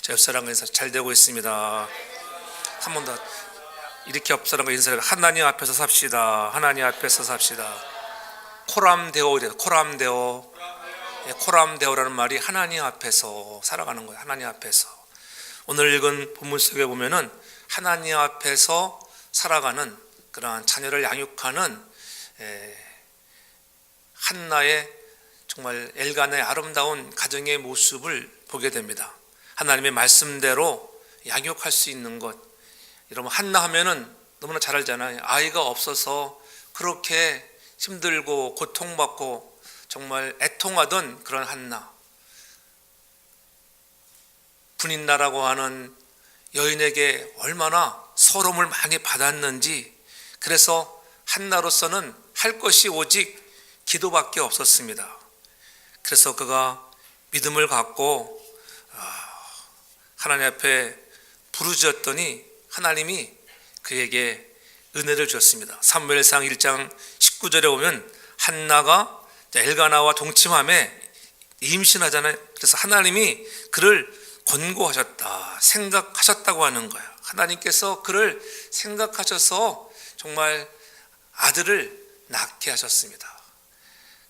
제 옆사람과 인사 잘 되고 있습니다. 한 번 더 이렇게 옆사람과 인사를 하나님 앞에서 삽시다. 하나님 앞에서 삽시다. 코람데오 이래. 코람데오. 코람데오라는 말이 하나님 앞에서 살아가는 거예요. 하나님 앞에서. 오늘 읽은 본문 속에 보면은 하나님 앞에서 살아가는 그러한 자녀를 양육하는 한나의 정말 엘간의 아름다운 가정의 모습을 보게 됩니다. 하나님의 말씀대로 양육할 수 있는 것. 여러분, 한나 하면은 너무나 잘 알잖아요. 아이가 없어서 그렇게 힘들고 고통받고 정말 애통하던 그런 한나. 분인나라고 하는 여인에게 얼마나 서러움을 많이 받았는지, 그래서 한나로서는 할 것이 오직 기도밖에 없었습니다. 그래서 그가 믿음을 갖고 하나님 앞에 부르짖었더니 하나님이 그에게 은혜를 주셨습니다. 사무엘상 1장 19절에 보면 한나가 엘가나와 동침함에 임신하잖아요. 그래서 하나님이 그를 권고하셨다, 생각하셨다고 하는 거예요. 하나님께서 그를 생각하셔서 정말 아들을 낳게 하셨습니다.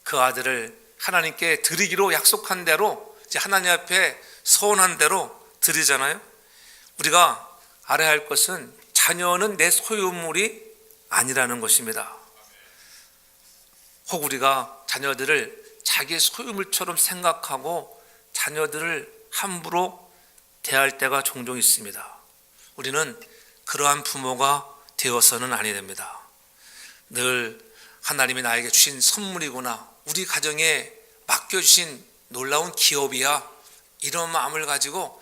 그 아들을 하나님께 드리기로 약속한 대로, 이제 하나님 앞에 서원한 대로 드리잖아요. 우리가 알아야 할 것은 자녀는 내 소유물이 아니라는 것입니다. 혹 우리가 자녀들을 자기의 소유물처럼 생각하고 자녀들을 함부로 대할 때가 종종 있습니다. 우리는 그러한 부모가 되어서는 아니 됩니다. 늘 하나님이 나에게 주신 선물이구나, 우리 가정에 맡겨주신 놀라운 기업이야, 이런 마음을 가지고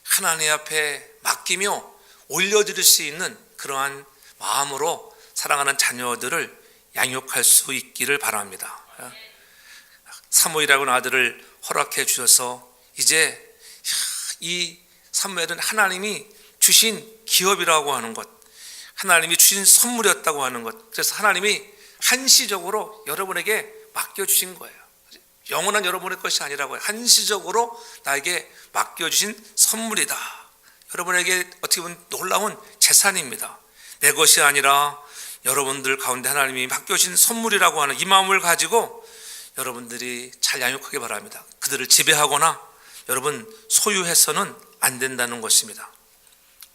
하나님 앞에 맡기며 올려드릴 수 있는 그러한 마음으로 사랑하는 자녀들을 양육할 수 있기를 바랍니다. 사무엘이라는 아들을 허락해 주셔서 이제 이 사무엘은 하나님이 주신 기업이라고 하는 것, 하나님이 주신 선물이었다고 하는 것, 그래서 하나님이 한시적으로 여러분에게 맡겨주신 거예요. 영원한 여러분의 것이 아니라고요. 한시적으로 나에게 맡겨주신 선물이다. 여러분에게 어떻게 보면 놀라운 재산입니다. 내 것이 아니라 여러분들 가운데 하나님이 맡겨주신 선물이라고 하는 이 마음을 가지고 여러분들이 잘 양육하기 바랍니다. 그들을 지배하거나 여러분 소유해서는 안 된다는 것입니다.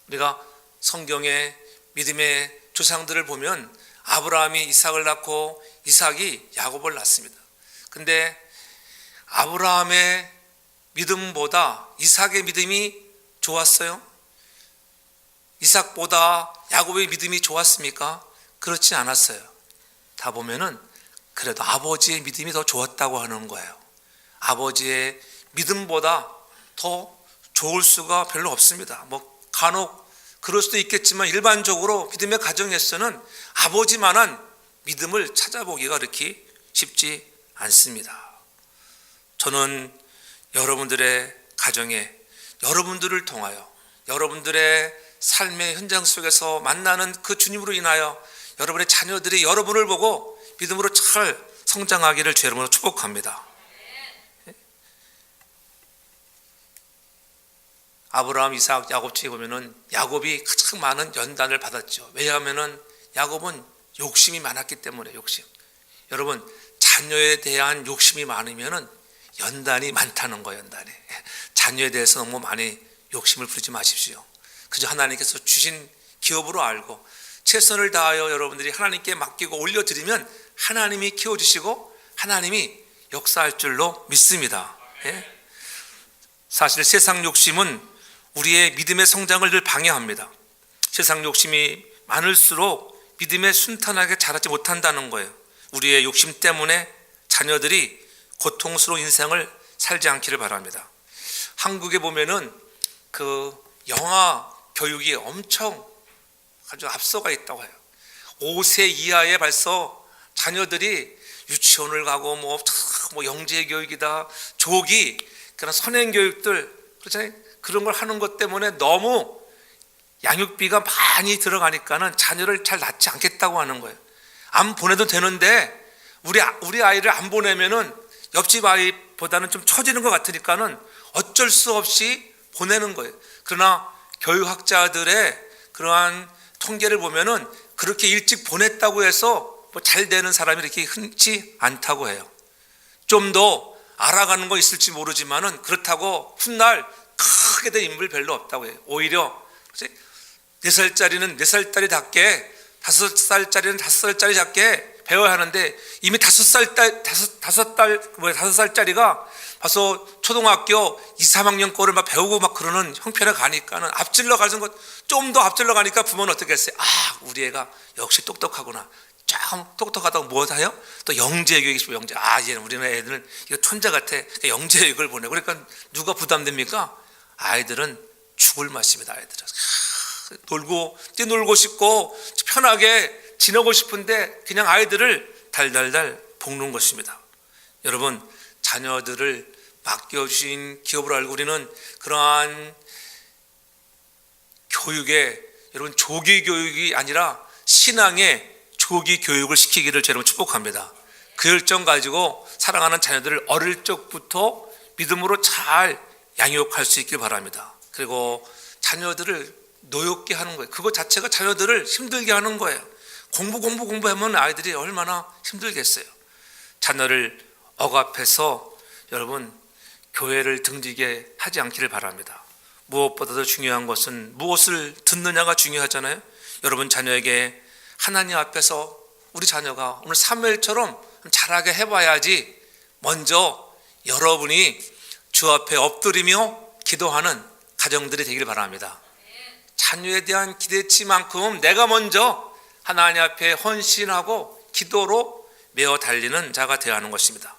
우리가 성경의 믿음의 조상들을 보면 아브라함이 이삭을 낳고 이삭이 야곱을 낳습니다. 근데 아브라함의 믿음보다 이삭의 믿음이 좋았어요? 이삭보다 야곱의 믿음이 좋았습니까? 그렇지 않았어요. 다 보면은 그래도 아버지의 믿음이 더 좋았다고 하는 거예요. 아버지의 믿음보다 더 좋을 수가 별로 없습니다. 간혹 그럴 수도 있겠지만 일반적으로 믿음의 가정에서는 아버지만한 믿음을 찾아보기가 그렇게 쉽지 않습니다. 저는 여러분들의 가정에, 여러분들을 통하여, 여러분들의 삶의 현장 속에서 만나는 그 주님으로 인하여 여러분의 자녀들이 여러분을 보고 믿음으로 잘 성장하기를 주 여러분으로 축복합니다. 아브라함, 이삭, 야곱 책에 보면은 야곱이 가장 많은 연단을 받았죠. 왜냐하면은 야곱은 욕심이 많았기 때문에. 욕심. 여러분, 자녀에 대한 욕심이 많으면은 연단이 많다는 거예요. 연단이. 자녀에 대해서 너무 많이 욕심을 부리지 마십시오. 그저 하나님께서 주신 기업으로 알고 최선을 다하여 여러분들이 하나님께 맡기고 올려드리면 하나님이 키워주시고 하나님이 역사할 줄로 믿습니다. 사실 세상 욕심은 우리의 믿음의 성장을 늘 방해합니다. 세상 욕심이 많을수록 믿음에 순탄하게 자라지 못한다는 거예요. 우리의 욕심 때문에 자녀들이 고통스러운 인생을 살지 않기를 바랍니다. 한국에 보면은 그 영아 교육이 엄청 아주 앞서가 있다고 해요. 5세 이하에 벌써 자녀들이 유치원을 가고 뭐 영재 교육이다, 조기 그런 선행 교육들, 그렇잖아요. 그런 걸 하는 것 때문에 너무 양육비가 많이 들어가니까는 자녀를 잘 낳지 않겠다고 하는 거예요. 안 보내도 되는데 우리 아이를 안 보내면은 옆집 아이보다는 좀 처지는 것 같으니까는 어쩔 수 없이 보내는 거예요. 그러나 교육학자들의 그러한 통계를 보면은 그렇게 일찍 보냈다고 해서 뭐 잘 되는 사람이 이렇게 흔치 않다고 해요. 좀 더 알아가는 거 있을지 모르지만은 그렇다고 훗날 크게 된 인물 별로 없다고 해요. 오히려 4살짜리는 4살짜리답게 5살짜리는 5살짜리답게 배워야 하는데 이미 5살짜리가 벌써 초등학교 2, 3학년 거를 막 배우고 막 그러는 형편에 가니까는 앞질러 가는 것, 좀 더 앞질러 가니까 부모는 어떻게 했어요? 아, 우리 애가 역시 똑똑하구나. 좀 똑똑하다고 뭐 해요? 또 영재교육이 싶어. 영재. 아, 이제 우리는 애들은 이거 천재 같아. 영재교육을 보내고. 그러니까 누가 부담됩니까? 아이들은 죽을 맛입니다. 아이들은 놀고 뛰놀고 싶고 편하게 지내고 싶은데 그냥 아이들을 달달달 볶는 것입니다. 여러분, 자녀들을 맡겨주신 기업을 알고 우리는 그러한 교육에, 여러분, 조기 교육이 아니라 신앙의 조기 교육을 시키기를 여러분 축복합니다. 그 열정 가지고 사랑하는 자녀들을 어릴 적부터 믿음으로 잘 양육할 수 있길 바랍니다. 그리고 자녀들을 노엽게 하는 거예요. 그것 자체가 자녀들을 힘들게 하는 거예요. 공부하면 아이들이 얼마나 힘들겠어요. 자녀를 억압해서 여러분 교회를 등지게 하지 않기를 바랍니다. 무엇보다도 중요한 것은 무엇을 듣느냐가 중요하잖아요. 여러분 자녀에게 하나님 앞에서 우리 자녀가 오늘 사무엘처럼 잘하게 해봐야지 먼저 여러분이 주 앞에 엎드리며 기도하는 가정들이 되길 바랍니다. 자녀에 대한 기대치만큼 내가 먼저 하나님 앞에 헌신하고 기도로 메어 달리는 자가 되어야 하는 것입니다.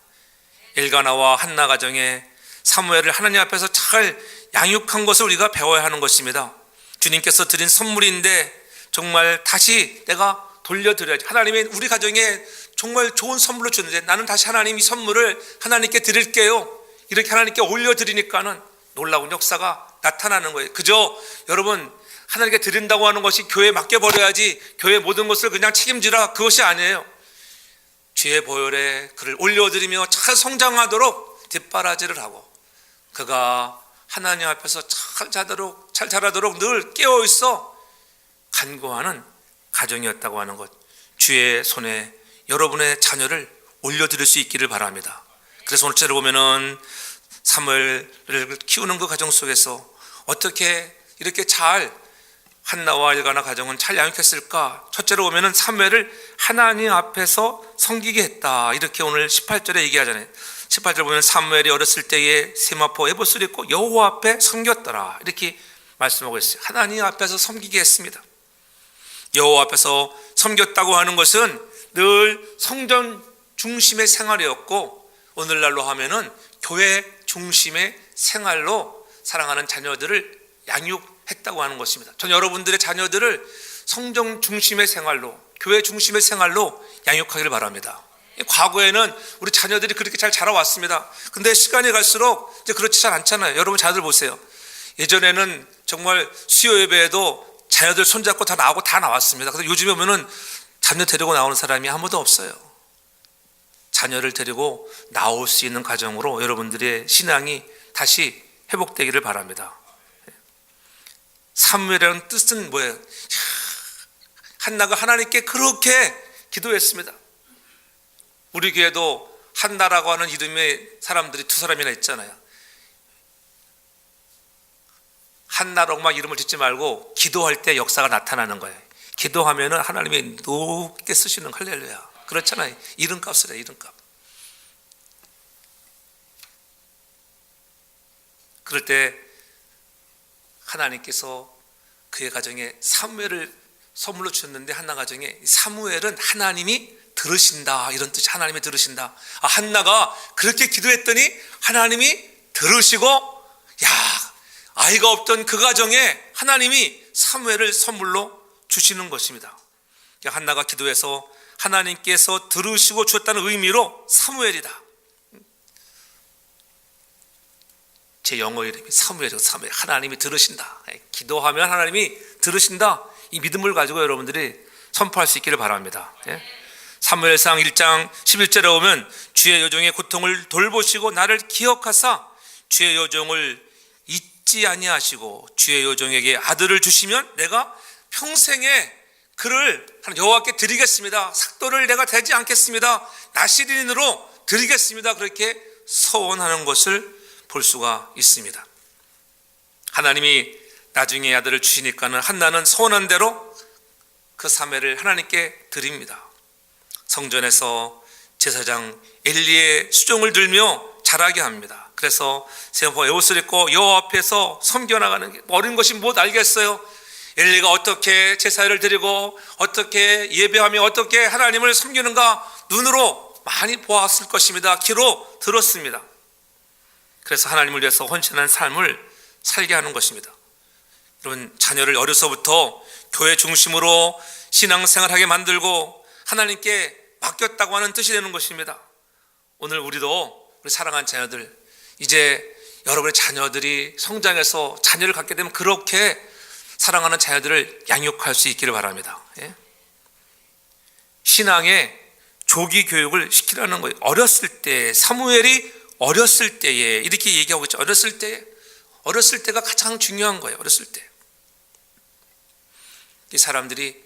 엘가나와 한나 가정에 사무엘을 하나님 앞에서 잘 양육한 것을 우리가 배워야 하는 것입니다. 주님께서 드린 선물인데 정말 다시 내가 돌려드려야지. 하나님이 우리 가정에 정말 좋은 선물로 주는데 나는 다시 하나님 이 선물을 하나님께 드릴게요. 이렇게 하나님께 올려드리니까는 놀라운 역사가 나타나는 거예요. 그저 여러분 하나님께 드린다고 하는 것이 교회에 맡겨버려야지 교회의 모든 것을 그냥 책임지라, 그것이 아니에요. 주의 보혈에 그를 올려드리며 잘 성장하도록 뒷바라지를 하고 그가 하나님 앞에서 잘 자라도록 늘 깨어있어 간구하는 가정이었다고 하는 것, 주의 손에 여러분의 자녀를 올려드릴 수 있기를 바랍니다. 그래서 오늘처럼 보면은 사무엘을 키우는 그 가정 속에서 어떻게 이렇게 잘 한나와 엘가나 가정은 잘 양육했을까? 첫째로 보면은 사무엘을 하나님 앞에서 섬기게 했다. 이렇게 오늘 18절에 얘기하잖아요. 18절 보면 사무엘이 어렸을 때에 세마포 에봇을 입고 여호와 앞에 섬겼더라. 이렇게 말씀하고 있어요. 하나님 앞에서 섬기게 했습니다. 여호와 앞에서 섬겼다고 하는 것은 늘 성전 중심의 생활이었고 오늘날로 하면은 교회 중심의 생활로 사랑하는 자녀들을 양육했다고 하는 것입니다. 전 여러분들의 자녀들을 성전 중심의 생활로, 교회 중심의 생활로 양육하기를 바랍니다. 과거에는 우리 자녀들이 그렇게 잘 자라왔습니다. 근데 시간이 갈수록 이제 그렇지 잘 않잖아요. 여러분 자녀들 보세요. 예전에는 정말 수요 예배에도 자녀들 손잡고 다 나오고 다 나왔습니다. 그래서 요즘에 보면은 자녀 데리고 나오는 사람이 아무도 없어요. 자녀를 데리고 나올 수 있는 가정으로 여러분들의 신앙이 다시 회복되기를 바랍니다. 사무엘이라는 뜻은 뭐예요? 한나가 하나님께 그렇게 기도했습니다. 우리 교회도 한나라고 하는 이름의 사람들이 2사람이나 있잖아요. 한나라고 막 이름을 짓지 말고 기도할 때 역사가 나타나는 거예요. 기도하면은 하나님이 높게 쓰시는, 할렐루야. 그렇잖아요. 이름값을 해, 이름값. 그럴 때 하나님께서 그의 가정에 사무엘을 선물로 주셨는데 한나 가정에 사무엘은 하나님이 들으신다, 이런 뜻이, 하나님이 들으신다. 아, 한나가 그렇게 기도했더니 하나님이 들으시고, 야, 아이가 없던 그 가정에 하나님이 사무엘을 선물로 주시는 것입니다. 한나가 기도해서 하나님께서 들으시고 주었다는 의미로 사무엘이다. 제 영어 이름이 사무엘이고, 사무엘, 하나님이 들으신다. 기도하면 하나님이 들으신다. 이 믿음을 가지고 여러분들이 선포할 수 있기를 바랍니다. 사무엘상 1장 11절에 오면 주의 여종의 고통을 돌보시고 나를 기억하사 주의 여종을 잊지 아니하시고 주의 요종에게 아들을 주시면 내가 평생에 그를 여호와께 드리겠습니다. 삭도를 내가 대지 않겠습니다. 나시린으로 드리겠습니다. 그렇게 서원하는 것을 볼 수가 있습니다. 하나님이 나중에 아들을 주시니까는 한나는 서원한 대로 그 사매를 하나님께 드립니다. 성전에서 제사장 엘리의 수종을 들며 자라게 합니다. 그래서 세번포 에옷을 입고 여호와 앞에서 섬겨나가는 게 어린 것이 못 알겠어요. 엘리가 어떻게 제사를 드리고 어떻게 예배하며 어떻게 하나님을 섬기는가 눈으로 많이 보았을 것입니다. 귀로 들었습니다. 그래서 하나님을 위해서 헌신한 삶을 살게 하는 것입니다. 여러분, 자녀를 어려서부터 교회 중심으로 신앙생활하게 만들고 하나님께 맡겼다고 하는 뜻이 되는 것입니다. 오늘 우리도 우리 사랑하는 자녀들, 이제 여러분의 자녀들이 성장해서 자녀를 갖게 되면 그렇게 사랑하는 자녀들을 양육할 수 있기를 바랍니다. 예? 신앙의 조기 교육을 시키라는 거예요. 어렸을 때, 사무엘이 어렸을 때에 이렇게 얘기하고 있죠. 어렸을 때가 가장 중요한 거예요. 어렸을 때. 이 사람들이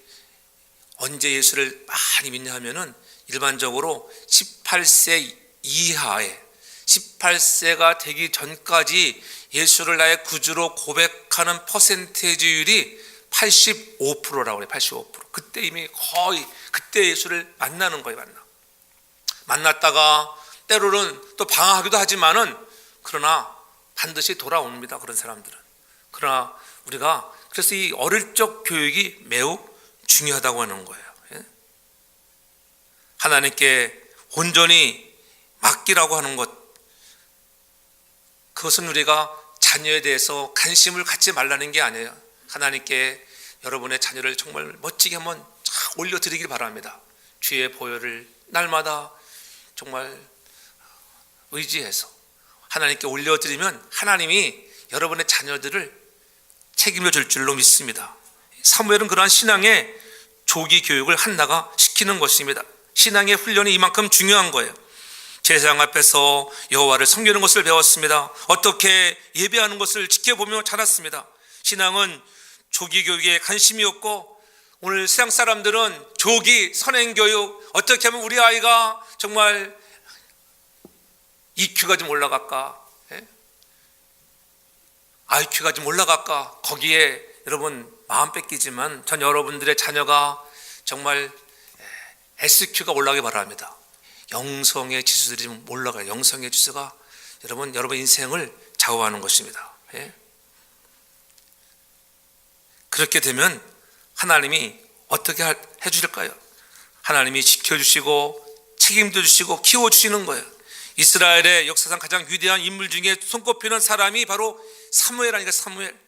언제 예수를 많이 믿냐 하면은 일반적으로 18세 이하에 18세가 되기 전까지 예수를 나의 구주로 고백하는 퍼센테이지율이 85%라고 해요. 85%. 그때 이미 거의 그때 예수를 만나는 거예요. 만났다가 때로는 또 방황하기도 하지만은 그러나 반드시 돌아옵니다. 그런 사람들은. 그러나 우리가 그래서 이 어릴 적 교육이 매우 중요하다고 하는 거예요. 하나님께 온전히 맡기라고 하는 것, 그것은 우리가 자녀에 대해서 관심을 갖지 말라는 게 아니에요. 하나님께 여러분의 자녀를 정말 멋지게 한번 올려드리길 바랍니다. 주의 보혈을 날마다 정말 의지해서 하나님께 올려드리면 하나님이 여러분의 자녀들을 책임져 줄 줄로 믿습니다. 사무엘은 그러한 신앙의 조기 교육을 한나가 시키는 것입니다. 신앙의 훈련이 이만큼 중요한 거예요. 제사장 앞에서 여호와를 섬기는 것을 배웠습니다. 어떻게 예배하는 것을 지켜보며 자랐습니다. 신앙은 조기 교육에 관심이었고, 오늘 세상 사람들은 조기 선행교육, 어떻게 하면 우리 아이가 정말 EQ가 좀 올라갈까, IQ가 좀 올라갈까, 거기에 여러분 마음 뺏기지만 전 여러분들의 자녀가 정말 SQ가 올라가기 바랍니다. 영성의 지수들이 좀 올라가요. 영성의 지수가 여러분 인생을 좌우하는 것입니다. 그렇게 되면 하나님이 어떻게 해주실까요? 하나님이 지켜주시고 책임져 주시고 키워주시는 거예요. 이스라엘의 역사상 가장 위대한 인물 중에 손꼽히는 사람이 바로 사무엘 아니까 사무엘.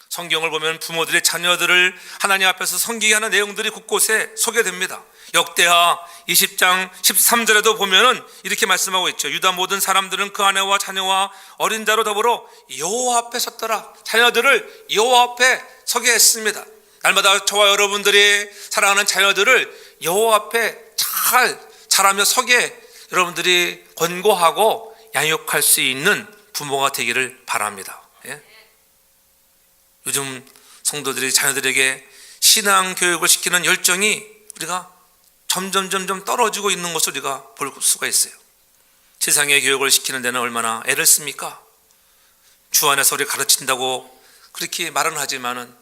성경을 보면 부모들의 자녀들을 하나님 앞에서 섬기게 하는 내용들이 곳곳에 소개됩니다. 역대하 20장 13절에도 보면은 이렇게 말씀하고 있죠. 유다 모든 사람들은 그 아내와 자녀와 어린 자로 더불어 여호와 앞에 섰더라. 자녀들을 여호와 앞에 서게 했습니다. 날마다 저와 여러분들이 사랑하는 자녀들을 여호와 앞에 잘 자라며 서게 여러분들이 권고하고 양육할 수 있는 부모가 되기를 바랍니다. 요즘 성도들이 자녀들에게 신앙 교육을 시키는 열정이 우리가 점점 떨어지고 있는 것을 우리가 볼 수가 있어요. 세상의 교육을 시키는 데는 얼마나 애를 씁니까? 주 안에서 우리 가르친다고 그렇게 말은 하지만은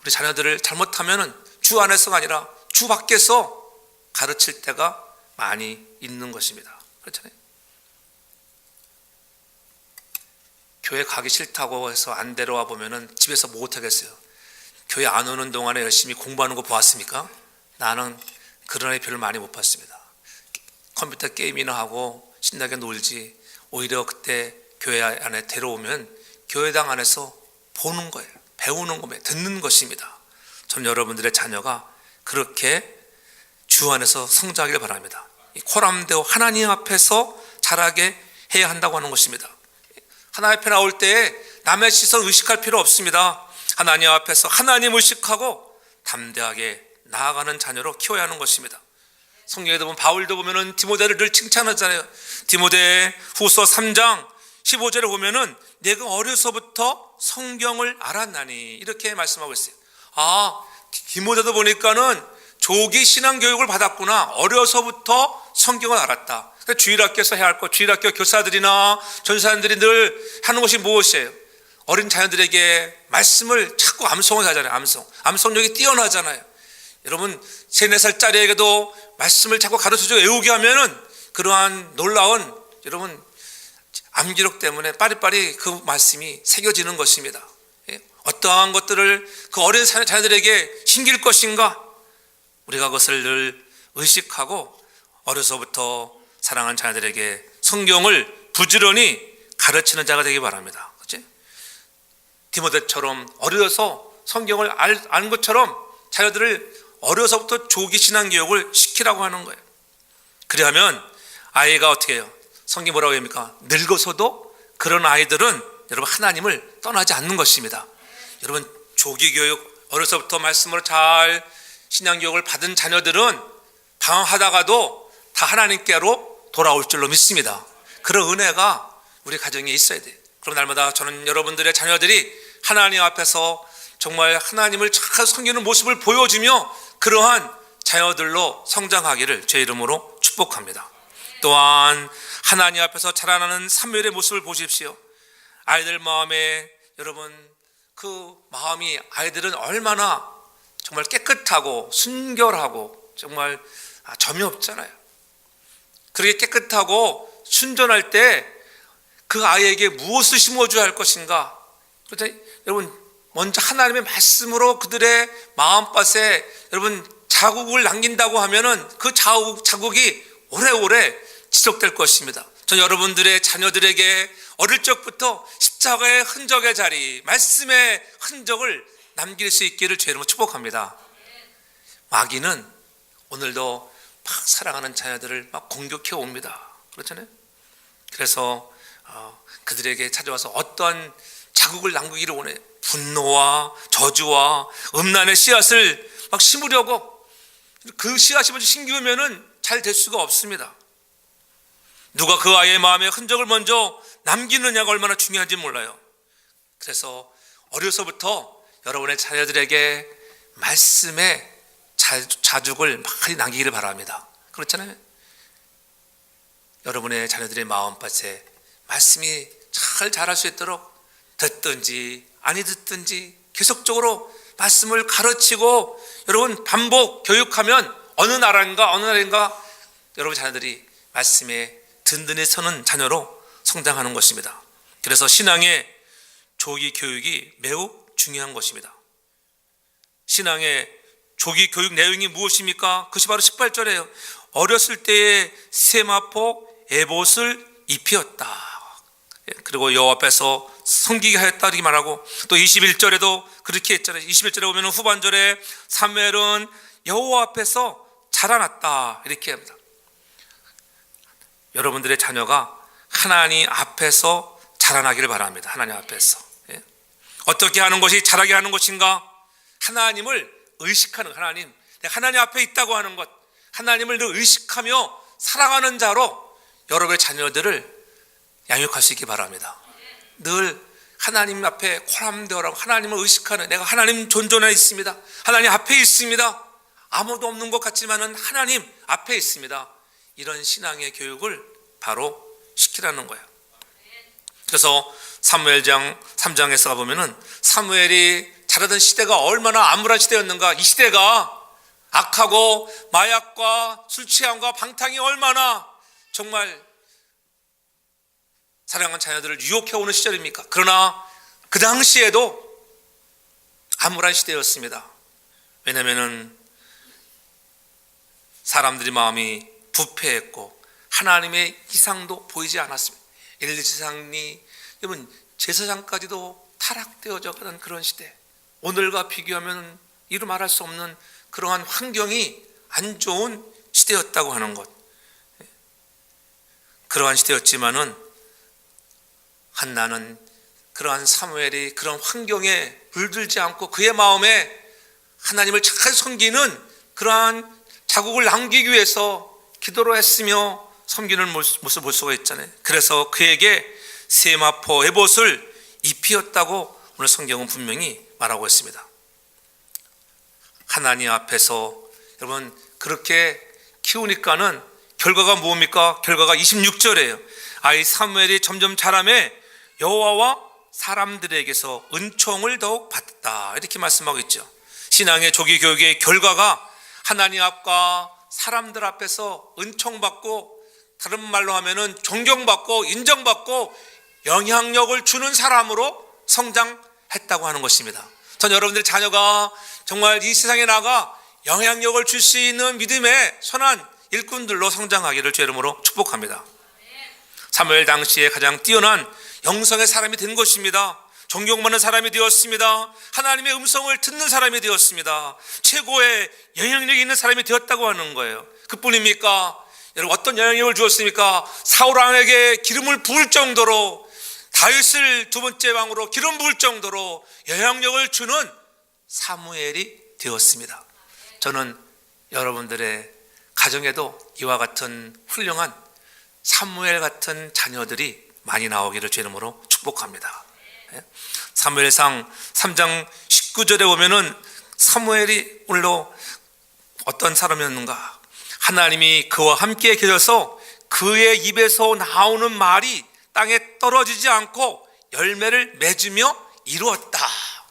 우리 자녀들을 잘못하면은 주 안에서가 아니라 주 밖에서 가르칠 때가 많이 있는 것입니다. 그렇잖아요. 교회 가기 싫다고 해서 안 데려와 보면은 집에서 못 하겠어요. 교회 안 오는 동안에 열심히 공부하는 거 보았습니까? 나는 그런 애 별로 많이 못 봤습니다. 컴퓨터 게임이나 하고 신나게 놀지, 오히려 그때 교회 안에 데려오면 교회당 안에서 보는 거예요. 배우는 거예요. 듣는 것입니다. 전 여러분들의 자녀가 그렇게 주 안에서 성장하기를 바랍니다. 코람데오 하나님 앞에서 자라게 해야 한다고 하는 것입니다. 하나님 앞에 나올 때 남의 시선 의식할 필요 없습니다. 하나님 앞에서 하나님 의식하고 담대하게 나아가는 자녀로 키워야 하는 것입니다. 성경에도 보면 바울도 보면은 디모데를 늘 칭찬하잖아요. 디모데 후서 3장 15절에 보면은 내가 어려서부터 성경을 알았나니 이렇게 말씀하고 있어요. 디모데도 보니까는 조기 신앙교육을 받았구나. 어려서부터 성경을 알았다. 주일학교에서 해야 할 것, 주일학교 교사들이나 전사님들이 늘 하는 것이 무엇이에요? 어린 자녀들에게 말씀을 자꾸 암송을 하잖아요. 암송력이 뛰어나잖아요. 여러분 3, 4살짜리에게도 말씀을 자꾸 가르쳐주고 외우게 하면은 그러한 놀라운 여러분 암기력 때문에 빠리빠리 그 말씀이 새겨지는 것입니다. 어떠한 것들을 그 어린 자녀들에게 신길 것인가? 우리가 그것을 늘 의식하고 어려서부터 사랑하는 자녀들에게 성경을 부지런히 가르치는 자가 되기 바랍니다. 그렇지? 디모데처럼 어려서 성경을 아는 것처럼 자녀들을 어려서부터 조기 신앙교육을 시키라고 하는 거예요. 그리하면 아이가 어떻게 해요? 성경이 뭐라고 합니까? 늙어서도 그런 아이들은 여러분 하나님을 떠나지 않는 것입니다. 여러분 조기 교육 어려서부터 말씀으로 잘 신앙교육을 받은 자녀들은 방황하다가도 다 하나님께로 돌아올 줄로 믿습니다. 그런 은혜가 우리 가정에 있어야 돼요. 그럼 날마다 저는 여러분들의 자녀들이 하나님 앞에서 정말 하나님을 잘 섬기는 모습을 보여주며 그러한 자녀들로 성장하기를 제 이름으로 축복합니다. 또한 하나님 앞에서 자라나는 사무엘의 모습을 보십시오. 아이들 마음에 여러분 그 마음이 아이들은 얼마나 정말 깨끗하고 순결하고 정말 점이 없잖아요. 그렇게 깨끗하고 순전할 때 그 아이에게 무엇을 심어줘야 할 것인가? 그래서 여러분 먼저 하나님의 말씀으로 그들의 마음밭에 여러분 자국을 남긴다고 하면은 그 자국이 오래오래 지속될 것입니다. 전 여러분들의 자녀들에게 어릴 적부터 십자가의 흔적의 자리, 말씀의 흔적을 남길 수 있기를 제 이름으로 축복합니다. 마귀는 오늘도 막 사랑하는 자녀들을 막 공격해 옵니다. 그렇잖아요. 그래서 그들에게 찾아와서 어떠한 자국을 남기기를 원해. 분노와 저주와 음란의 씨앗을 막 심으려고. 그 씨앗이 먼저 심기우면은 잘 될 수가 없습니다. 누가 그 아이의 마음에 흔적을 먼저 남기느냐가 얼마나 중요한지 몰라요. 그래서 어려서부터 여러분의 자녀들에게 말씀의 자죽을 많이 남기기를 바랍니다. 그렇잖아요. 여러분의 자녀들의 마음밭에 말씀이 잘 자랄 수 있도록 듣든지 아니 듣든지 계속적으로 말씀을 가르치고 여러분 반복 교육하면 어느 날인가 여러분 자녀들이 말씀에 든든히 서는 자녀로 성장하는 것입니다. 그래서 신앙의 조기 교육이 매우 중요한 것입니다. 신앙의 조기 교육 내용이 무엇입니까? 그것이 바로 18절이에요. 어렸을 때에 세마포 에봇을 입히었다. 그리고 여호와 앞에서 섬기게 하였다 이렇게 말하고, 또 21절에도 그렇게 했잖아요. 21절에 보면 후반절에 사무엘은 여호와 앞에서 자라났다 이렇게 합니다. 여러분들의 자녀가 하나님 앞에서 자라나기를 바랍니다. 하나님 앞에서. 어떻게 하는 것이 자라게 하는 것인가? 하나님을 의식하는, 하나님 앞에 있다고 하는 것, 하나님을 늘 의식하며 살아가는 자로 여러분의 자녀들을 양육할 수 있기 바랍니다. 늘 하나님 앞에 코람되어라고 하나님을 의식하는, 내가 하나님 존존에 있습니다. 하나님 앞에 있습니다. 아무도 없는 것 같지만은 하나님 앞에 있습니다. 이런 신앙의 교육을 바로 시키라는 거예요. 그래서 사무엘장 3장에서 보면은 사무엘이 자라던 시대가 얼마나 암울한 시대였는가. 이 시대가 악하고 마약과 술 취함과 방탕이 얼마나 정말 사랑하는 자녀들을 유혹해오는 시절입니까? 그러나 그 당시에도 암울한 시대였습니다. 왜냐하면 사람들의 마음이 부패했고 하나님의 이상도 보이지 않았습니다. 엘리 제사장이 여러분 제사장까지도 타락되어져 가는 그런 시대, 오늘과 비교하면 이루 말할 수 없는 그러한 환경이 안 좋은 시대였다고 하는 것. 그러한 시대였지만은 한나는 그러한 사무엘이 그런 환경에 물들지 않고 그의 마음에 하나님을 잘 섬기는 그러한 자국을 남기기 위해서 기도를 했으며 섬기는 모습을 볼 수가 있잖아요. 그래서 그에게 세마포 에봇을 잎이었다고 오늘 성경은 분명히 말하고 있습니다. 하나님 앞에서 여러분 그렇게 키우니까는 결과가 뭡니까? 결과가 26절이에요. 아이 사무엘이 점점 자라매 여호와와 사람들에게서 은총을 더욱 받았다, 이렇게 말씀하고 있죠. 신앙의 조기 교육의 결과가 하나님 앞과 사람들 앞에서 은총받고, 다른 말로 하면은 존경받고 인정받고 영향력을 주는 사람으로 성장했다고 하는 것입니다. 전 여러분들의 자녀가 정말 이 세상에 나가 영향력을 줄 수 있는 믿음의 선한 일꾼들로 성장하기를 주의 이름으로 축복합니다. 사무엘 당시에 가장 뛰어난 영성의 사람이 된 것입니다. 존경받는 사람이 되었습니다. 하나님의 음성을 듣는 사람이 되었습니다. 최고의 영향력이 있는 사람이 되었다고 하는 거예요. 그뿐입니까? 여러분 어떤 영향력을 주었습니까? 사울 왕에게 기름을 부을 정도로, 다윗을 두 번째 왕으로 기름 부을 정도로 영향력을 주는 사무엘이 되었습니다. 저는 여러분들의 가정에도 이와 같은 훌륭한 사무엘 같은 자녀들이 많이 나오기를 주의 이름으로 축복합니다. 사무엘상 3장 19절에 보면은 사무엘이 오늘도 어떤 사람이었는가? 하나님이 그와 함께 계셔서 그의 입에서 나오는 말이 땅에 떨어지지 않고 열매를 맺으며 이루었다.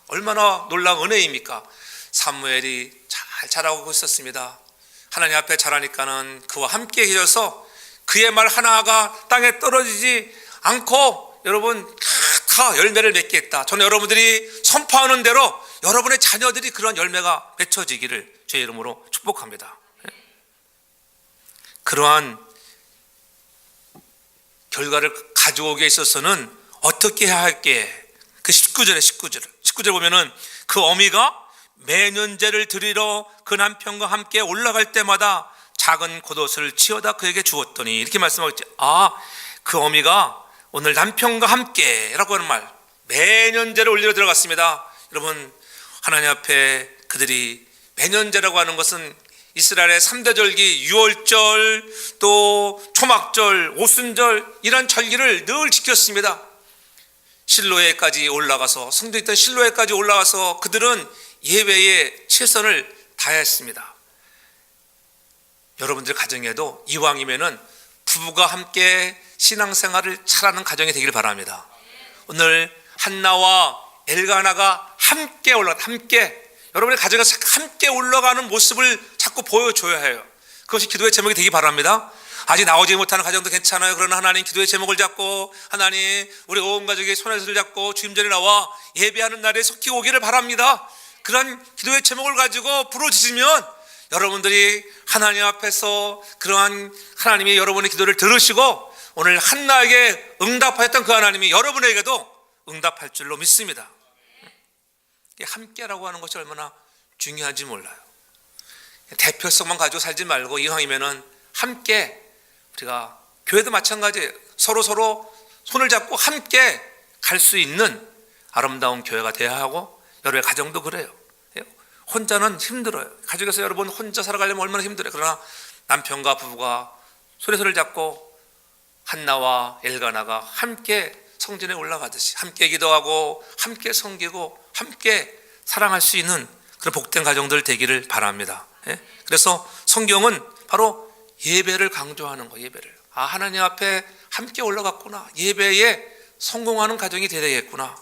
얼마나 놀라운 은혜입니까? 사무엘이 잘 자라고 있었습니다. 하나님 앞에 자라니까는 그와 함께 계셔서 그의 말 하나가 땅에 떨어지지 않고 여러분 다 열매를 맺겠다. 저는 여러분들이 선포하는 대로 여러분의 자녀들이 그런 열매가 맺혀지기를 주의 이름으로 축복합니다. 그러한 결과를 가져오기에 있어서는 어떻게 해야 할게? 그 19절에 보면은 그 어미가 매년제를 드리러 그 남편과 함께 올라갈 때마다 작은 겉옷을 치어다 그에게 주었더니, 이렇게 말씀하고 있죠. 그 어미가 오늘 남편과 함께 라고 하는 말, 매년제를 올리러 들어갔습니다. 여러분 하나님 앞에 그들이 매년제라고 하는 것은 이스라엘의 3대 절기, 유월절, 또 초막절, 오순절, 이런 절기를 늘 지켰습니다. 실로에까지 올라가서, 성도에 있던 실로에까지 올라가서 그들은 예배에 최선을 다했습니다. 여러분들 가정에도 이왕이면은 부부가 함께 신앙생활을 잘하는 가정이 되길 바랍니다. 오늘 한나와 엘가나가 함께 여러분의 가정에서 함께 올라가는 모습을 자꾸 보여줘야 해요. 그것이 기도의 제목이 되기 바랍니다. 아직 나오지 못하는 가정도 괜찮아요. 그러나 하나님 기도의 제목을 잡고, 하나님 우리 온 가족이 손에 손을 잡고 주임전에 나와 예배하는 날에 속히 오기를 바랍니다. 그런 기도의 제목을 가지고 부르짖으면 여러분들이 하나님 앞에서 그러한 하나님이 여러분의 기도를 들으시고 오늘 한나에게 응답하였던 그 하나님이 여러분에게도 응답할 줄로 믿습니다. 함께라고 하는 것이 얼마나 중요한지 몰라요. 대표성만 가지고 살지 말고 이왕이면은 함께, 우리가 교회도 마찬가지예요. 서로 손을 잡고 함께 갈 수 있는 아름다운 교회가 되어야 하고, 여러분의 가정도 그래요. 혼자는 힘들어요. 가족에서 여러분 혼자 살아가려면 얼마나 힘들어요. 그러나 남편과 부부가 손을 잡고 한나와 엘가나가 함께 성전에 올라가듯이 함께 기도하고 함께 섬기고 함께 사랑할 수 있는 그런 복된 가정들 되기를 바랍니다. 그래서 성경은 바로 예배를 강조하는 거예요. 예배를. 하나님 앞에 함께 올라갔구나. 예배에 성공하는 가정이 되겠구나.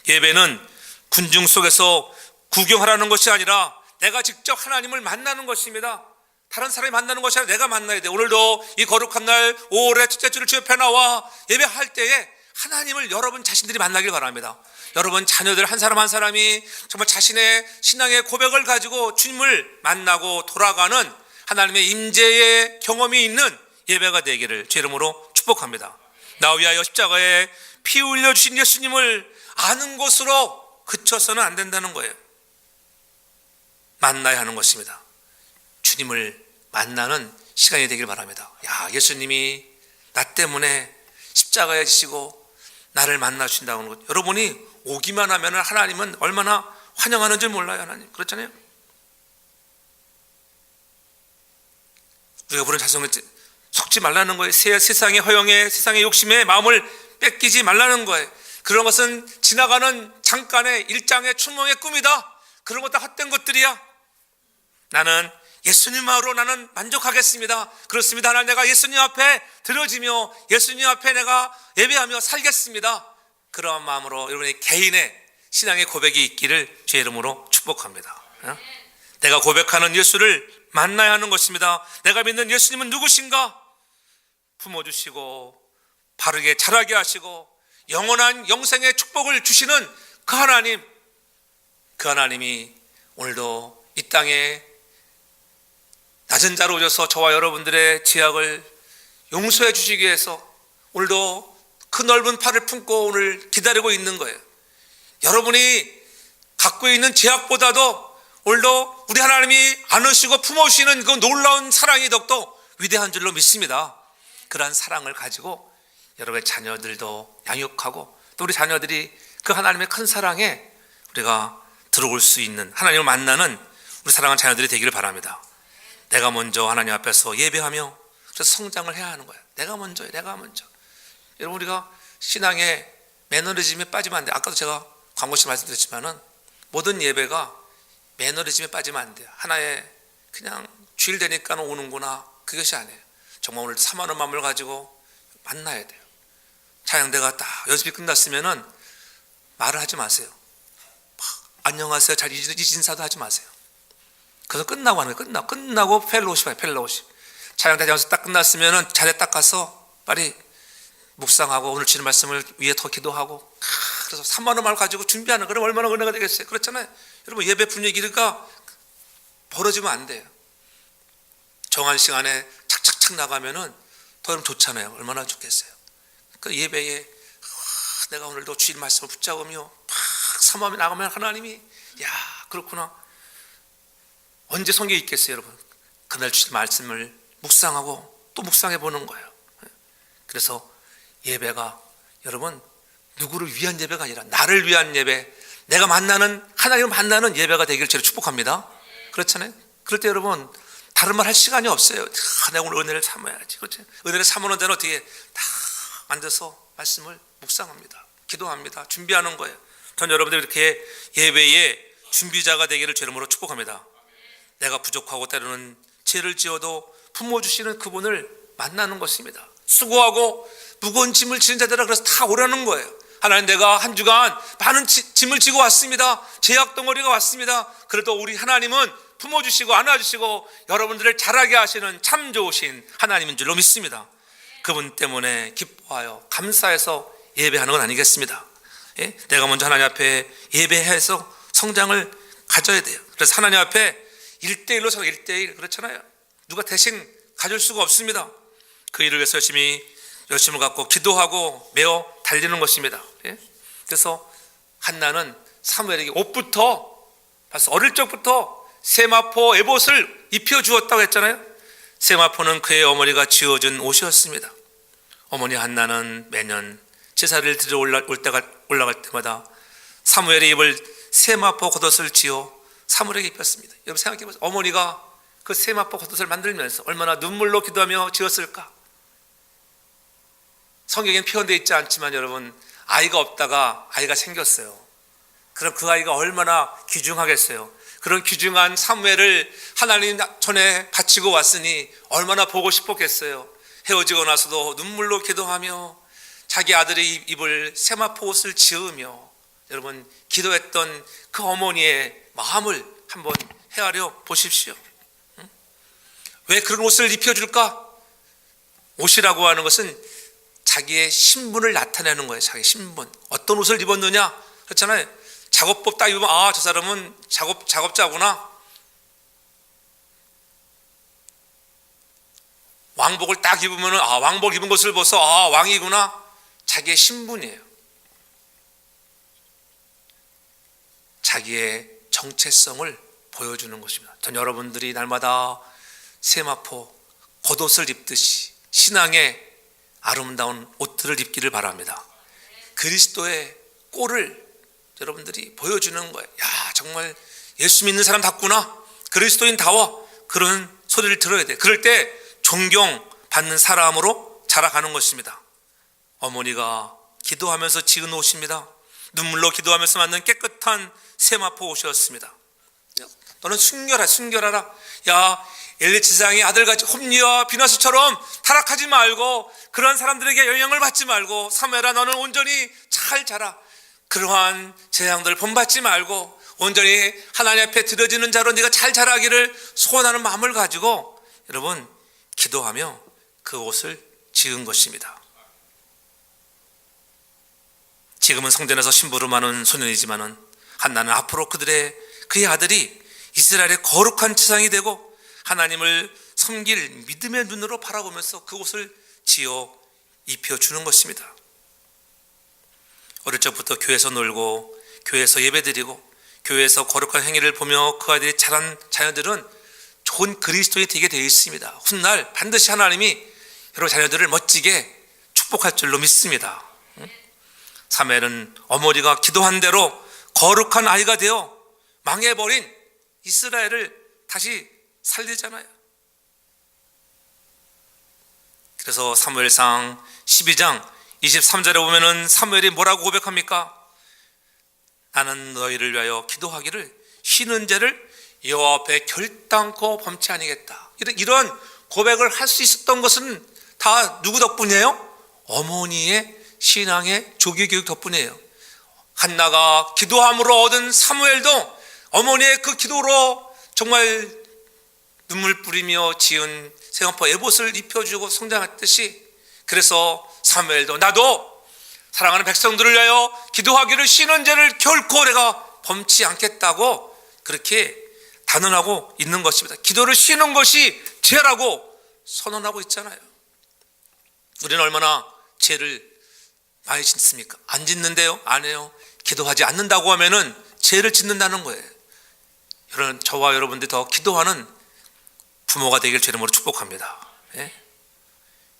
예배는 군중 속에서 구경하라는 것이 아니라 내가 직접 하나님을 만나는 것입니다. 다른 사람이 만나는 것이 아니라 내가 만나야 돼. 오늘도 이 거룩한 날 5월의 첫째 주를 주 옆에 나와 예배할 때에 하나님을 여러분 자신들이 만나길 바랍니다. 여러분 자녀들 한 사람 한 사람이 정말 자신의 신앙의 고백을 가지고 주님을 만나고 돌아가는 하나님의 임재의 경험이 있는 예배가 되기를 주 이름으로 축복합니다. 나 위하여 십자가에 피 흘려주신 예수님을 아는 것으로 그쳐서는 안 된다는 거예요. 만나야 하는 것입니다. 주님을 만나는 시간이 되길 바랍니다. 예수님이 나 때문에 십자가에 지시고 나를 만나 주신다고 하는 것. 여러분이 오기만 하면 하나님은 얼마나 환영하는 줄 몰라요. 하나님 그렇잖아요. 우리가 부른 자성을 속지 말라는 거예요. 세상의 허영에, 세상의 욕심에 마음을 뺏기지 말라는 거예요. 그런 것은 지나가는 잠깐의 일장의 춘몽의 꿈이다. 그런 것도 헛된 것들이야. 나는 예수님으로 나는 만족하겠습니다. 그렇습니다. 하나님, 내가 예수님 앞에 드려지며 예수님 앞에 내가 예배하며 살겠습니다. 그런 마음으로 여러분의 개인의 신앙의 고백이 있기를 주의 이름으로 축복합니다. 내가 고백하는 예수를 만나야 하는 것입니다. 내가 믿는 예수님은 누구신가? 품어주시고 바르게 자라게 하시고 영원한 영생의 축복을 주시는 그 하나님, 그 하나님이 오늘도 이 땅에 낮은 자로 오셔서 저와 여러분들의 죄악을 용서해 주시기 위해서 오늘도 그 넓은 팔을 품고 오늘 기다리고 있는 거예요. 여러분이 갖고 있는 죄악보다도 오늘도 우리 하나님이 안으시고 품어주시는 그 놀라운 사랑이 더욱더 위대한 줄로 믿습니다. 그러한 사랑을 가지고 여러분의 자녀들도 양육하고 또 우리 자녀들이 그 하나님의 큰 사랑에 우리가 들어올 수 있는, 하나님을 만나는 우리 사랑하는 자녀들이 되기를 바랍니다. 내가 먼저 하나님 앞에서 예배하며 그래서 성장을 해야 하는 거예요. 내가 먼저. 여러분, 우리가 신앙의 매너리즘에 빠지면 안 돼요. 아까도 제가 광고시 말씀드렸지만은 모든 예배가 매너리즘에 빠지면 안 돼요. 하나의 그냥 주일 되니까 오는구나, 그것이 아니에요. 정말 오늘 3만 원 마음을 가지고 만나야 돼요. 찬양대가 딱 연습이 끝났으면은 말을 하지 마세요. 안녕하세요, 잘 인사도 하지 마세요. 그래서 끝나고 하는 거예요. 끝나고 펠로우십이에요. 펠로우십. 찬양대 연습 딱 끝났으면은 자리에 딱 가서 빨리 묵상하고 오늘 주는 말씀을 위해 더 기도하고, 그래서 3만 원만 가지고 준비하는, 그럼 얼마나 은혜가 되겠어요. 그렇잖아요. 여러분, 예배 분위기가 벌어지면 안 돼요. 정한 시간에 착착착 나가면은 더 여러분 좋잖아요. 얼마나 좋겠어요. 그 예배에 내가 오늘도 주일 말씀을 붙잡으며 팍 사모하며 나가면 하나님이, 야, 그렇구나. 언제 성경이 있겠어요, 여러분? 그날 주신 말씀을 묵상하고 또 묵상해 보는 거예요. 그래서 예배가 여러분 누구를 위한 예배가 아니라 나를 위한 예배, 내가 만나는, 하나님을 만나는 예배가 되기를 저를 축복합니다. 그렇잖아요. 그럴 때 여러분 다른 말 할 시간이 없어요. 내가 오늘 은혜를 삼아야지. 그렇죠? 은혜를 삼으는 데는 어떻게 다 앉아서 말씀을 묵상합니다. 기도합니다. 준비하는 거예요. 전 여러분들 이렇게 예배의 준비자가 되기를 제 이름으로 축복합니다. 내가 부족하고 때로는 죄를 지어도 품어주시는 그분을 만나는 것입니다. 수고하고 무거운 짐을 지는 자들아, 그래서 다 오라는 거예요. 하나님, 내가 한 주간 많은 짐을 지고 왔습니다. 죄악 덩어리가 왔습니다. 그래도 우리 하나님은 품어주시고 안아주시고 여러분들을 자라게 하시는 참 좋으신 하나님인 줄로 믿습니다. 그분 때문에 기뻐하여 감사해서 예배하는 건 아니겠습니다. 예? 내가 먼저 하나님 앞에 예배해서 성장을 가져야 돼요. 그래서 하나님 앞에 1대1로 서서 1대1, 그렇잖아요. 누가 대신 가질 수가 없습니다. 그 일을 위해서 열심을 갖고 기도하고 매어 달리는 것입니다. 예? 그래서 한나는 사무엘에게 옷부터, 벌써 어릴 적부터 세마포 에봇을 입혀주었다고 했잖아요. 세마포는 그의 어머니가 지어준 옷이었습니다. 어머니 한나는 매년 제사를 드리러 올라갈 때마다 사무엘이 입을 세마포 겉옷을 지어 사무엘에게 입혔습니다. 여러분 생각해 보세요. 어머니가 그 세마포 겉옷을 만들면서 얼마나 눈물로 기도하며 지었을까. 성경에는 표현되어 있지 않지만 여러분, 아이가 없다가 아이가 생겼어요. 그럼 그 아이가 얼마나 귀중하겠어요. 그런 귀중한 사무엘을 하나님 전에 바치고 왔으니 얼마나 보고 싶었겠어요. 헤어지고 나서도 눈물로 기도하며 자기 아들이 입을 세마포 옷을 지으며 여러분 기도했던 그 어머니의 마음을 한번 헤아려 보십시오. 왜 그런 옷을 입혀줄까? 옷이라고 하는 것은 자기의 신분을 나타내는 거예요. 자기 신분. 어떤 옷을 입었느냐? 그렇잖아요. 작업복 딱 입으면 아, 저 사람은 작업자구나. 왕복을 딱 입으면 아, 왕복 입은 것을 벗어 아, 왕이구나. 자기의 신분이에요. 자기의 정체성을 보여주는 것입니다. 전 여러분들이 날마다 세마포 겉옷을 입듯이 신앙의 아름다운 옷들을 입기를 바랍니다. 그리스도의 꼴을 여러분들이 보여주는 거예요. 야, 정말 예수 믿는 사람답구나. 그리스도인다워. 그런 소리를 들어야 돼요. 그럴 때 존경받는 사람으로 자라가는 것입니다. 어머니가 기도하면서 지은 옷입니다. 눈물로 기도하면서 만든 깨끗한 세마포 옷이었습니다. 너는 순결하라. 야, 엘리 지상의 아들같이 홈리와 비나스처럼 타락하지 말고 그런 사람들에게 영향을 받지 말고 사무엘아 너는 온전히 잘 자라. 그러한 재앙들 본받지 말고 온전히 하나님 앞에 드려지는 자로 네가 잘 자라기를 소원하는 마음을 가지고 여러분 기도하며 그 옷을 지은 것입니다. 지금은 성전에서 심부름하는 소년이지만은 한나는 앞으로 그의 아들이 이스라엘의 거룩한 제사장이 되고 하나님을 섬길 믿음의 눈으로 바라보면서 그 옷을 지어 입혀주는 것입니다. 어릴 적부터 교회에서 놀고 교회에서 예배드리고 교회에서 거룩한 행위를 보며 그 아들이 자란 자녀들은 좋은 그리스도인이 되게 되어 있습니다. 훗날 반드시 하나님이 여러분 자녀들을 멋지게 축복할 줄로 믿습니다. 사무엘은 어머니가 기도한 대로 거룩한 아이가 되어 망해버린 이스라엘을 다시 살리잖아요. 그래서 사무엘상 12장 23절에 보면은 사무엘이 뭐라고 고백합니까? 나는 너희를 위하여 기도하기를 쉬는 죄를 여호와 앞에 결단코 범치 아니겠다. 이런 고백을 할 수 있었던 것은 다 누구 덕분이에요? 어머니의 신앙의 조기 교육 덕분이에요. 한나가 기도함으로 얻은 사무엘도 어머니의 그 기도로 정말 눈물 뿌리며 지은 세마포 에봇을 입혀주고 성장했듯이 그래서 사무엘도 나도 사랑하는 백성들을 위하여 기도하기를 쉬는 죄를 결코 내가 범치 않겠다고 그렇게 단언하고 있는 것입니다. 기도를 쉬는 것이 죄라고 선언하고 있잖아요. 우리는 얼마나 죄를 많이 짓습니까? 안 짓는데요? 안 해요. 기도하지 않는다고 하면은 죄를 짓는다는 거예요. 여러분, 저와 여러분들이 더 기도하는 부모가 되길 주의 이름으로 축복합니다. 예?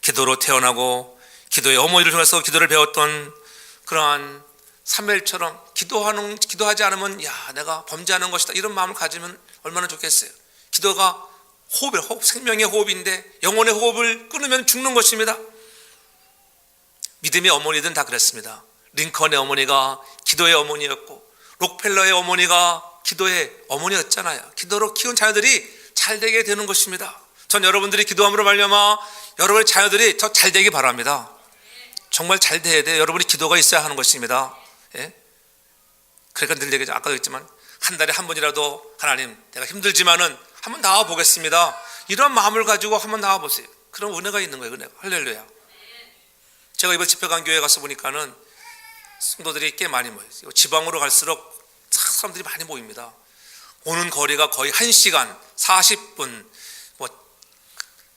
기도로 태어나고 기도의 어머니를 통해서 기도를 배웠던 그러한 사무엘처럼 기도하지 않으면 야 내가 범죄하는 것이다 이런 마음을 가지면 얼마나 좋겠어요. 기도가 호흡이에요. 호흡, 생명의 호흡인데 영혼의 호흡을 끊으면 죽는 것입니다. 믿음의 어머니들은 다 그랬습니다. 링컨의 어머니가 기도의 어머니였고 록펠러의 어머니가 기도의 어머니였잖아요. 기도로 키운 자녀들이 잘 되게 되는 것입니다. 전 여러분들이 기도함으로 말미암아 여러분의 자녀들이 더 잘 되기 바랍니다. 정말 잘 돼야 돼요. 여러분이 기도가 있어야 하는 것입니다. 예? 그러니까 늘 얘기하죠. 아까도 했지만 한 달에 한 번이라도 하나님 내가 힘들지만은 한번 나와 보겠습니다. 이런 마음을 가지고 한번 나와 보세요. 그런 은혜가 있는 거예요. 은혜가. 할렐루야. 제가 이번 집회관 교회 가서 보니까는 성도들이 꽤 많이 모여요. 지방으로 갈수록 사람들이 많이 모입니다. 오는 거리가 거의 1시간 40분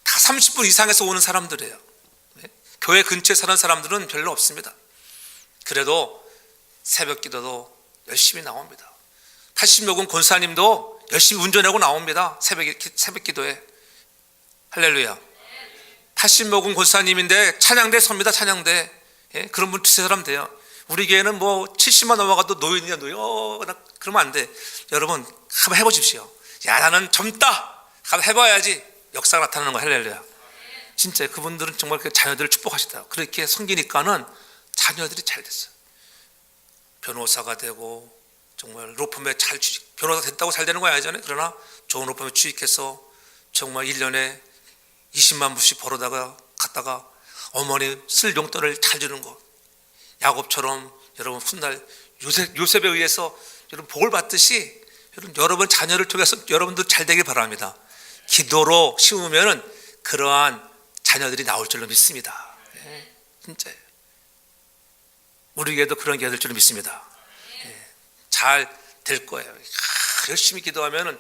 다 30분 이상에서 오는 사람들이에요. 교회 근처에 사는 사람들은 별로 없습니다. 그래도 새벽 기도도 열심히 나옵니다. 80몇 권사님도 열심히 운전하고 나옵니다. 새벽 기도에. 할렐루야. 80몇 권사님인데 찬양대 섭니다. 찬양대. 예? 그런 분 두세 사람 돼요. 우리 교회는 70만 넘어가도 노인이야 그러면 안 돼. 여러분 한번 해보십시오. 야 나는 젊다. 한번 해봐야지 역사가 나타나는 거. 할렐루야. 진짜 그분들은 정말 그 자녀들을 축복하시다. 그렇게 섬기니까는 자녀들이 잘 됐어요. 변호사가 되고 정말 로펌에 잘 취직, 변호사 됐다고 잘 되는 거 아니잖아요. 그러나 좋은 로펌에 취직해서 정말 1년에 20만 불씩 벌어다가 갔다가 어머니 쓸 용돈을 잘 주는 거. 야곱처럼 여러분 훗날 요셉에 의해서 여러분 복을 받듯이 여러분 자녀를 통해서 여러분도 잘 되길 바랍니다. 기도로 심으면은 그러한 자녀들이 나올 줄로 믿습니다. 네, 진짜예요. 우리 교회도 그런 교회가 될 줄로 믿습니다. 네, 잘 될 거예요. 열심히 기도하면은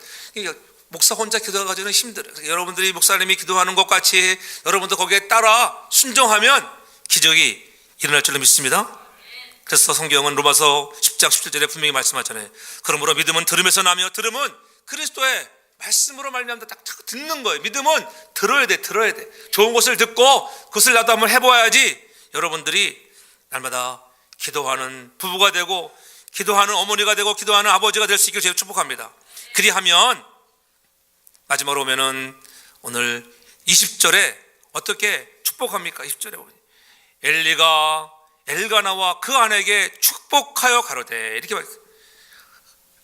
목사 혼자 기도하기는 힘들어요. 여러분들이 목사님이 기도하는 것 같이 여러분도 거기에 따라 순종하면 기적이 일어날 줄로 믿습니다. 그래서 성경은 로마서 10장 17절에 분명히 말씀하잖아요. 그러므로 믿음은 들음에서 나며 들음은 그리스도의 말씀으로 말미암아 딱 듣는 거예요. 믿음은 들어야 돼. 좋은 것을 듣고 그것을 나도 한번 해봐야지 여러분들이 날마다 기도하는 부부가 되고 기도하는 어머니가 되고 기도하는 아버지가 될 수 있기를 제가 축복합니다. 그리하면 마지막으로 오면은 오늘 20절에 어떻게 축복합니까? 20절에 보면 엘리가 엘가나와 그 아내에게 축복하여 가로되, 이렇게 말했어요.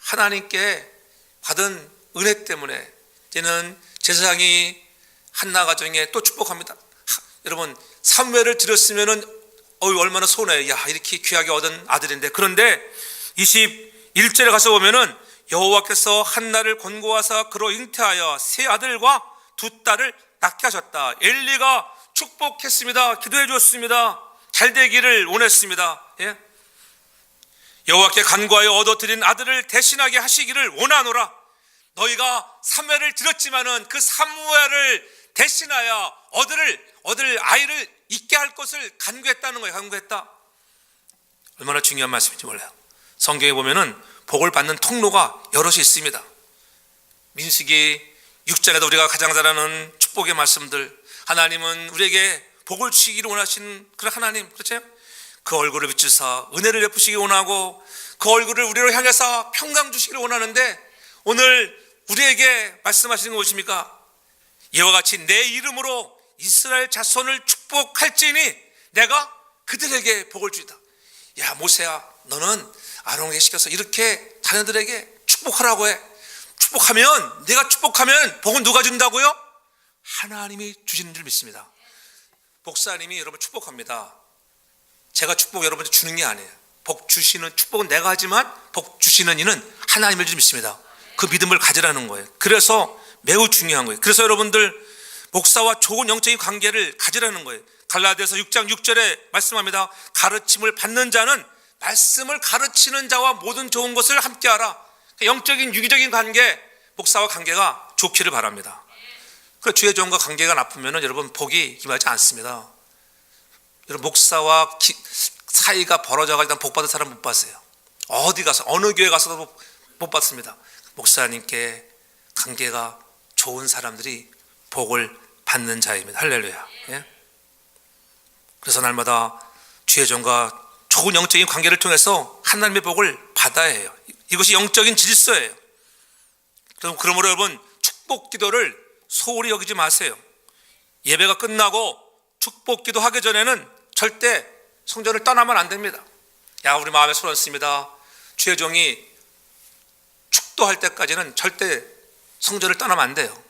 하나님께 받은 은혜 때문에 이제는 제사장이 한나 가정에 또 축복합니다. 여러분, 사무엘을 드렸으면은 얼마나 손해. 야, 이렇게 귀하게 얻은 아들인데. 그런데 21절에 가서 보면은 여호와께서 한나를 권고하사 그로 잉태하여 세 아들과 두 딸을 낳게 하셨다. 엘리가 축복했습니다. 기도해 주었습니다. 잘 되기를 원했습니다. 예? 여호와께 간구하여 얻어들인 아들을 대신하게 하시기를 원하노라. 너희가 사무엘을 드렸지만은 그 사무엘을 대신하여 얻을 아이를 있게 할 것을 간구했다는 거예요. 간구했다. 얼마나 중요한 말씀인지 몰라요. 성경에 보면은 복을 받는 통로가 여럿이 있습니다. 민수기 6장에도 우리가 가장 잘 아는 축복의 말씀들, 하나님은 우리에게 복을 주시기를 원하시는 그런 하나님, 그렇죠? 그 얼굴을 비추사 은혜를 베푸시기 원하고 그 얼굴을 우리로 향해서 평강 주시기를 원하는데, 오늘 우리에게 말씀하시는 거 무엇입니까? 이와 같이 내 이름으로 이스라엘 자손을 축복할지니 내가 그들에게 복을 주리다. 야, 모세야, 너는 아론에게 시켜서 이렇게 자녀들에게 축복하라고 해. 축복하면, 내가 축복하면 복은 누가 준다고요? 하나님이 주시는 줄 믿습니다. 목사님이 여러분 축복합니다. 제가 축복 여러분한테 주는 게 아니에요. 복 주시는, 축복은 내가 하지만 복 주시는 이는 하나님을 줄 믿습니다. 그 믿음을 가지라는 거예요. 그래서 매우 중요한 거예요. 그래서 여러분들 목사와 좋은 영적인 관계를 가지라는 거예요. 갈라디아서 6장 6절에 말씀합니다. 가르침을 받는 자는 말씀을 가르치는 자와 모든 좋은 것을 함께하라. 영적인 유기적인 관계, 목사와 관계가 좋기를 바랍니다. 그 주의 종과 관계가 나쁘면 여러분 복이 임하지 않습니다. 여러분 목사와 사이가 벌어져가지고 복 받은 사람 못 봤어요. 어디 가서 어느 교회 가서도 못 받습니다. 목사님께 관계가 좋은 사람들이 복을 받는 자입니다. 할렐루야. 예? 그래서 날마다 주의 종과 좋은 영적인 관계를 통해서 하나님의 복을 받아야 해요. 이것이 영적인 질서예요. 그러므로 여러분 축복 기도를 소홀히 여기지 마세요. 예배가 끝나고 축복 기도 하기 전에는 절대 성전을 떠나면 안 됩니다. 야, 우리 마음에 소원습니다. 주의 종이 축도할 때까지는 절대 성전을 떠나면 안 돼요.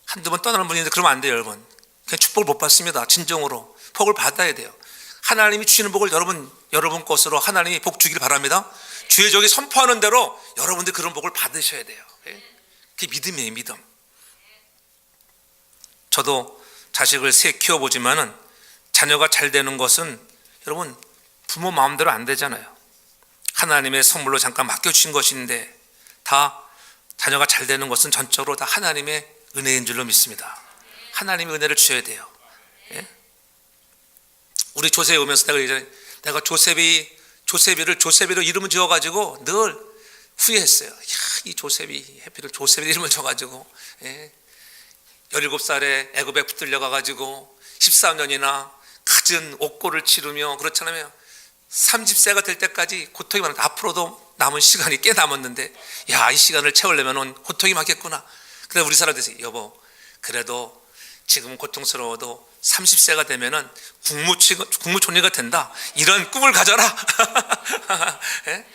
한두 번 떠나는 분인데 그러면 안 돼요, 여러분. 그냥 축복을 못 받습니다. 진정으로 복을 받아야 돼요. 하나님이 주시는 복을 여러분 것으로 하나님이 복 주기를 바랍니다. 주의 종이 선포하는 대로 여러분들 그런 복을 받으셔야 돼요. 그게 믿음이에요, 믿음. 저도 자식을 세 키워보지만은 자녀가 잘 되는 것은 여러분 부모 마음대로 안 되잖아요. 하나님의 선물로 잠깐 맡겨주신 것인데, 다 자녀가 잘 되는 것은 전적으로 다 하나님의 은혜인 줄로 믿습니다. 하나님의 은혜를 주셔야 돼요. 예? 우리 조셉이 오면서 내가 조셉이를 조셉이로 이름을 지어가지고 늘 후회했어요. 야, 이 조셉이 해피를 조셉이 이름을 줘가지고 17살에 애굽에 붙들려가가지고 13년이나 갖은 옥고를 치르며 그렇잖아요. 30세가 될 때까지 고통이 많은데 앞으로도 남은 시간이 꽤 남았는데, 야, 이 시간을 채우려면 고통이 많겠구나. 그래서 우리 사람들이 여보, 그래도 지금 고통스러워도 30세가 되면은 국무총리가 된다, 이런 꿈을 가져라. 예?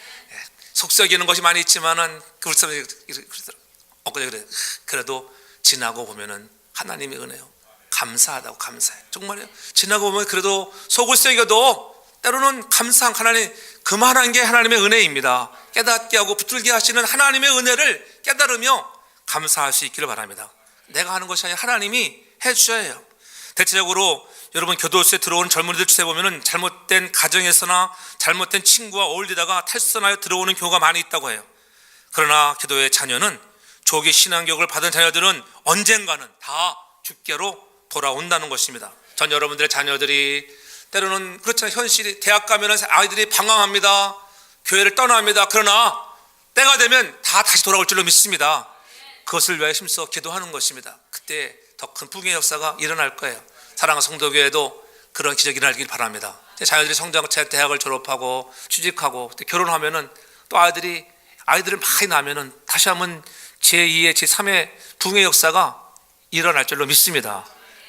속썩이는 것이 많이 있지만은 우리 사람들이 그래. 그래도 지나고 보면은 하나님의 은혜요. 감사하다고, 감사해. 정말요. 지나고 보면 그래도 속을 썩여도 때로는 감사한 하나님, 그만한 게 하나님의 은혜입니다. 깨닫게 하고 붙들게 하시는 하나님의 은혜를 깨달으며 감사할 수 있기를 바랍니다. 내가 하는 것이 아니라 하나님이 해주셔야 해요. 대체적으로 여러분 교도소에 들어오는 젊은이들 추세 보면은 잘못된 가정에서나 잘못된 친구와 어울리다가 탈선하여 들어오는 경우가 많이 있다고 해요. 그러나 기도의 자녀는 조기 신앙교육을 받은 자녀들은 언젠가는 다 주께로 돌아온다는 것입니다. 전 여러분들의 자녀들이 때로는 그렇잖아요. 현실이 대학 가면은 아이들이 방황합니다. 교회를 떠납니다. 그러나 때가 되면 다 다시 돌아올 줄로 믿습니다. 그것을 위해 힘써 기도하는 것입니다. 그때 더 큰 부흥의 역사가 일어날 거예요. 사랑하는 성도교회도 그런 기적이 일어나길 바랍니다. 자녀들이 성장하고 대학을 졸업하고 취직하고 결혼하면은 또 아이들을 많이 낳으면은 다시 한번 제2의 제3의 부흥의 역사가 일어날 줄로 믿습니다.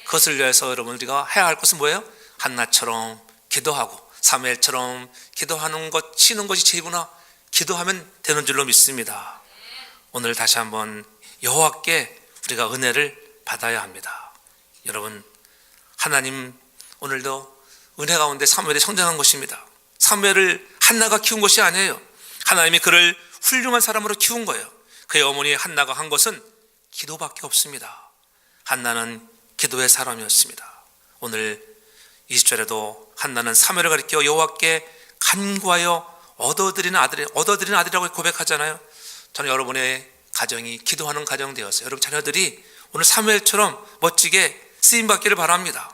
그것을 위해서 여러분 우리가 해야 할 것은 뭐예요? 한나처럼 기도하고 사무엘처럼 기도하는 것, 쉬는 것이 죄구나, 기도하면 되는 줄로 믿습니다. 오늘 다시 한번 여호와께 우리가 은혜를 받아야 합니다. 여러분, 하나님 오늘도 은혜 가운데 사무엘이 성장한 것입니다. 사무엘을 한나가 키운 것이 아니에요. 하나님이 그를 훌륭한 사람으로 키운 거예요. 그의 어머니 한나가 한 것은 기도밖에 없습니다. 한나는 기도의 사람이었습니다. 오늘 20절에도 한나는 사무엘을 가리켜 여호와께 간구하여 얻어들이는 아들이라고 고백하잖아요. 저는 여러분의 가정이 기도하는 가정 되었어요. 여러분 자녀들이 오늘 사무엘처럼 멋지게 쓰임받기를 바랍니다.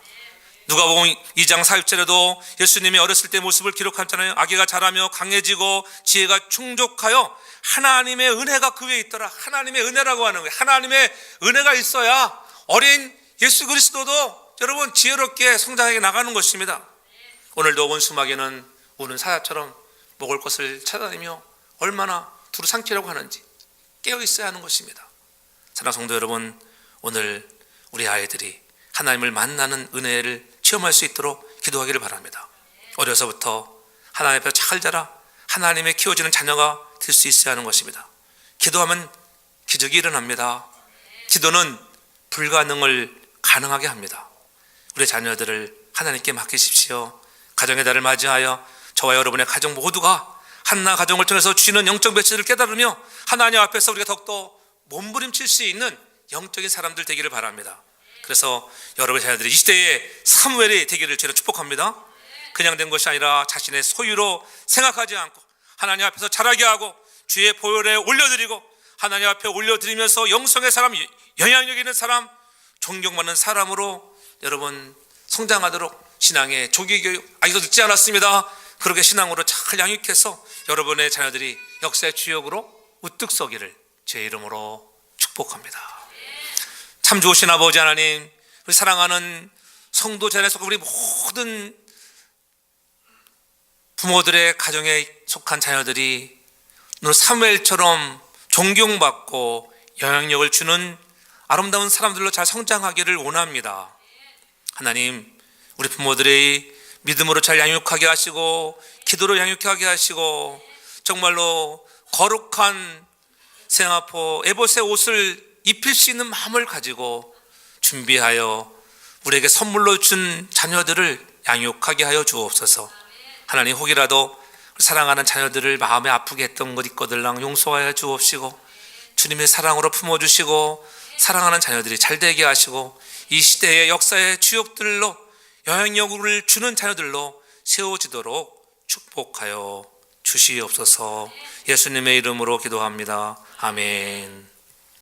누가복음 2장 40절에도 예수님이 어렸을 때 모습을 기록하잖아요. 아기가 자라며 강해지고 지혜가 충족하여 하나님의 은혜가 그 위에 있더라. 하나님의 은혜라고 하는 거예요. 하나님의 은혜가 있어야 어린 예수 그리스도도 여러분 지혜롭게 성장하게 나가는 것입니다. 오늘도 원수마귀는 우는 사자처럼 먹을 것을 찾아다니며 얼마나 두루 삼키려고 하는지 깨어 있어야 하는 것입니다. 사랑하는 성도 여러분, 오늘 우리 아이들이 하나님을 만나는 은혜를 체험할 수 있도록 기도하기를 바랍니다. 어려서부터 하나님 앞에 잘 자라 하나님의 키워지는 자녀가 될 수 있어야 하는 것입니다. 기도하면 기적이 일어납니다. 기도는 불가능을 가능하게 합니다. 우리 자녀들을 하나님께 맡기십시오. 가정의 달을 맞이하여 저와 여러분의 가정 모두가 한나 가정을 통해서 주시는 영적 메시지를 깨달으며 하나님 앞에서 우리가 더욱더 몸부림칠 수 있는 영적인 사람들 되기를 바랍니다. 그래서 여러분의 자녀들이 이 시대에 사무엘이 되기를 저는 축복합니다. 그냥 된 것이 아니라 자신의 소유로 생각하지 않고 하나님 앞에서 자라게 하고 주의 보혈에 올려드리고 하나님 앞에 올려드리면서 영성의 사람, 영향력 있는 사람, 존경받는 사람으로 여러분 성장하도록 신앙의 조기교육 아직도 늦지 않았습니다. 그렇게 신앙으로 잘 양육해서 여러분의 자녀들이 역사의 주역으로 우뚝 서기를 제 이름으로 축복합니다. 참 좋으신 아버지 하나님, 우리 사랑하는 성도 자녀에 속한 우리 모든 부모들의 가정에 속한 자녀들이 오늘 사무엘처럼 존경받고 영향력을 주는 아름다운 사람들로 잘 성장하기를 원합니다. 하나님, 우리 부모들의 믿음으로 잘 양육하게 하시고 기도로 양육하게 하시고 정말로 거룩한 세마포 에봇의 옷을 입힐 수 있는 마음을 가지고 준비하여 우리에게 선물로 준 자녀들을 양육하게 하여 주옵소서. 하나님, 혹이라도 사랑하는 자녀들을 마음에 아프게 했던 것 있거들랑 용서하여 주옵시고 주님의 사랑으로 품어주시고 사랑하는 자녀들이 잘 되게 하시고 이 시대의 역사의 주역들로 영향력을 주는 자녀들로 세워지도록 축복하여 주시옵소서. 예수님의 이름으로 기도합니다. 아멘.